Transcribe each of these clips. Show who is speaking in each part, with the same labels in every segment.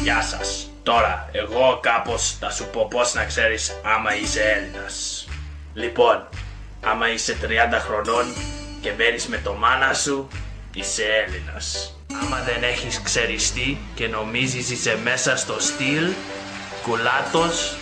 Speaker 1: Γεια σας. Τώρα, εγώ κάπως θα σου πω πώς να ξέρεις άμα είσαι Έλληνας. Λοιπόν, άμα είσαι 30 χρονών και μένεις με το μάνα σου, είσαι Έλληνας. Άμα δεν έχεις ξεριστεί και νομίζεις είσαι μέσα στο στυλ, κουλάτος,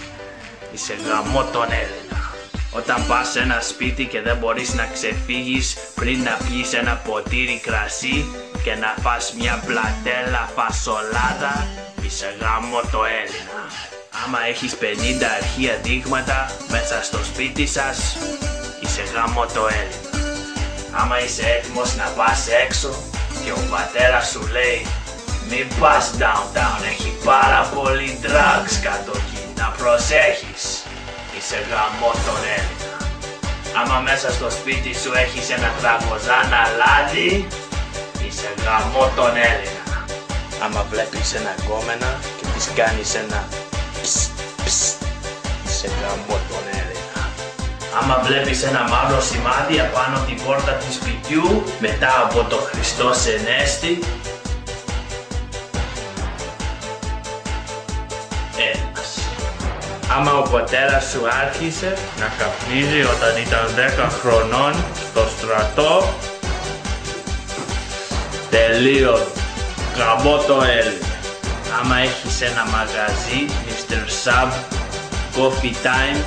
Speaker 1: είσαι γαμό τον Έλληνα. Όταν πας σε ένα σπίτι και δεν μπορείς να ξεφύγεις πριν να πιεις ένα ποτήρι κρασί και να φας μια πλατέλα φασολάδα, είσαι γάμο το Έλληνα. Άμα έχεις 50 αρχεία δείγματα μέσα στο σπίτι σας, είσαι γάμο το Έλληνα. Άμα είσαι έτοιμος να πας έξω και ο πατέρας σου λέει μην πας downtown, έχει πάρα πολύ drugs κάτω εκεί, να προσέχεις, είσαι γάμο τον Έλληνα. Άμα μέσα στο σπίτι σου έχεις ένα τραγωζάνα λάδι, είσαι γάμο τον Έλληνα. Άμα βλέπεις ένα γκόμενα και της κάνεις ένα πσ, πσ, είσαι γάμο τον Έλληνα. Άμα βλέπεις ένα μαύρο σημάδι απάνω την πόρτα του σπιτιού μετά από το Χριστός Ενέστη, Έλληνας. Άμα ο πατέρας σου άρχισε να καπνίζει όταν ήταν 10 χρονών στο στρατό, τελείω γαμώ το Έλληνα. Άμα έχεις ένα μαγαζί, Mr. Sub, Coffee Time,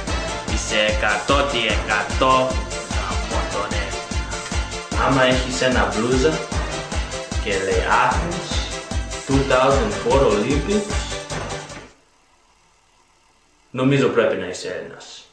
Speaker 1: είσαι 100% γαμώ τον Έλληνα. Άμα έχεις ένα μπλούζα και λέει Athens 2004 Olympics, νομίζω πρέπει να είσαι Έλληνας.